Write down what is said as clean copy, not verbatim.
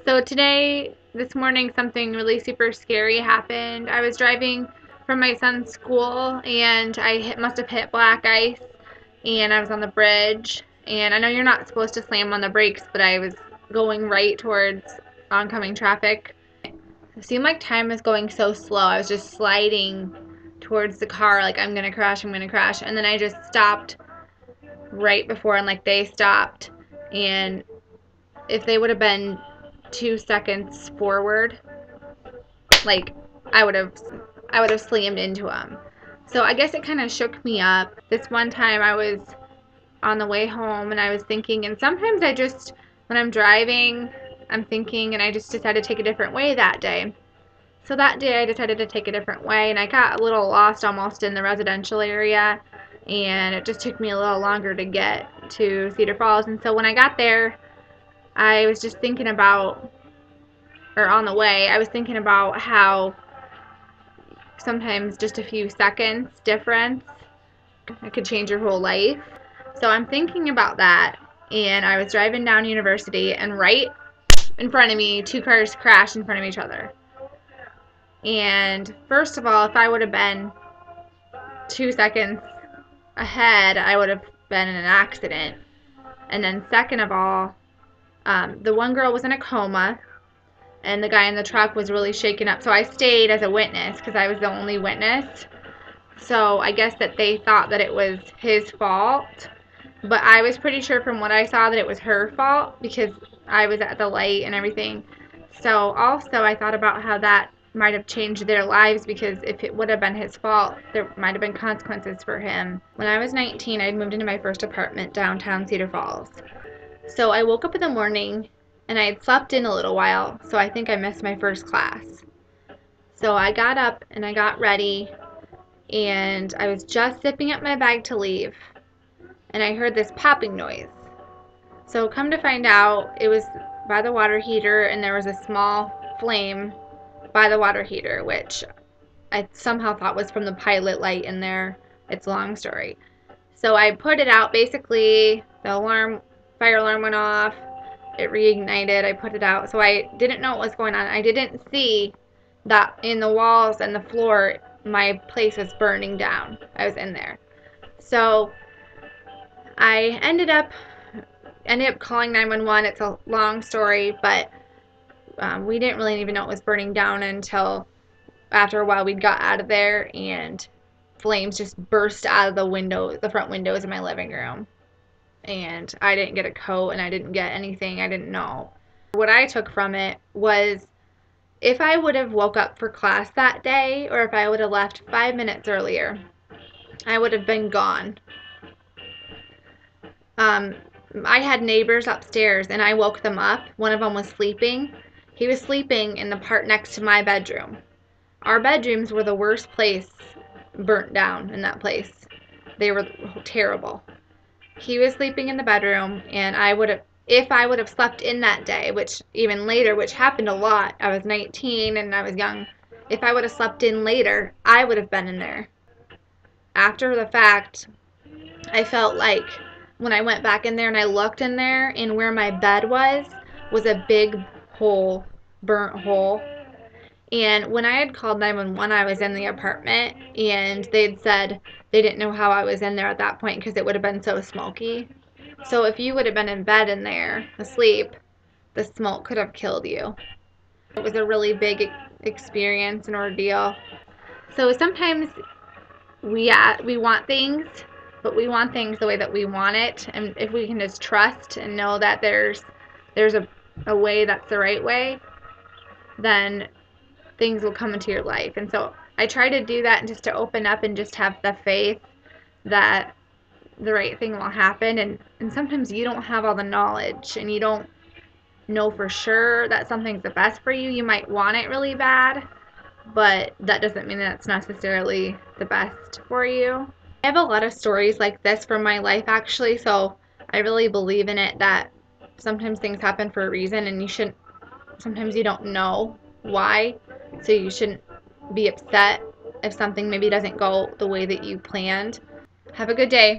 So this morning, something really super scary happened. I was driving from my son's school and must have hit black ice and I was on the bridge. And I know you're not supposed to slam on the brakes, but I was going right towards oncoming traffic. It seemed like time was going so slow. I was just sliding towards the car like I'm gonna crash, I'm gonna crash. And then I just stopped right before, and like they stopped. And if they would have been 2 seconds forward, like I would have slammed into them. So I guess it kind of shook me up. This one time I was on the way home and I was thinking, and sometimes when I'm driving, I'm thinking, and I just decided to take a different way that day. So that day I decided to take a different way, and I got a little lost almost in the residential area, and it just took me a little longer to get to Cedar Falls. And so when I got there, I was just thinking about, or on the way, I was thinking about how sometimes just a few seconds difference, it could change your whole life. So I'm thinking about that, and I was driving down University, and right in front of me, two cars crashed in front of each other. And first of all, if I would have been 2 seconds ahead, I would have been in an accident. And then second of all, the one girl was in a coma, and the guy in the truck was really shaken up. So I stayed as a witness because I was the only witness. So I guess that they thought that it was his fault. But I was pretty sure from what I saw that it was her fault because I was at the light and everything. So also I thought about how that might have changed their lives, because if it would have been his fault, there might have been consequences for him. When I was 19, I'd moved into my first apartment downtown Cedar Falls. So I woke up in the morning and I had slept in a little while, so I think I missed my first class. So I got up and I got ready, and I was just zipping up my bag to leave, and I heard this popping noise. So come to find out, it was by the water heater, and there was a small flame by the water heater, which I somehow thought was from the pilot light in there. It's a long story. So I put it out. Basically, the fire alarm went off. It reignited. I put it out. So I didn't know what was going on. I didn't see that in the walls and the floor, my place was burning down. I was in there. So I ended up calling 911. It's a long story, but we didn't really even know it was burning down until after a while we'd got out of there, and flames just burst out of the front windows in my living room. And I didn't get a coat, and I didn't get anything. I didn't know. What I took from it was, if I would have woke up for class that day, or if I would have left 5 minutes earlier, I would have been gone. I had neighbors upstairs, and I woke them up. One of them was sleeping. He was sleeping in the part next to my bedroom. Our bedrooms were the worst place, burnt down in that place. They were terrible. He was sleeping in the bedroom, and if I would have slept in that day, which even later, which happened a lot, I was 19 and I was young, if I would have slept in later, I would have been in there. After the fact, I felt like when I went back in there and I looked in there, and where my bed was a big hole, burnt hole. And when I had called 911, I was in the apartment, and they'd said they didn't know how I was in there at that point because it would have been so smoky. So if you would have been in bed in there, asleep, the smoke could have killed you. It was a really big experience and ordeal. So sometimes we want things, but we want things the way that we want it. And if we can just trust and know that there's a way that's the right way, then things will come into your life. And so I try to do that, and just to open up and just have the faith that the right thing will happen. And sometimes you don't have all the knowledge, and you don't know for sure that something's the best for you. You might want it really bad, but that doesn't mean that it's necessarily the best for you. I have a lot of stories like this from my life, actually, so I really believe in it, that sometimes things happen for a reason, and sometimes you don't know why, so you shouldn't be upset if something maybe doesn't go the way that you planned. Have a good day.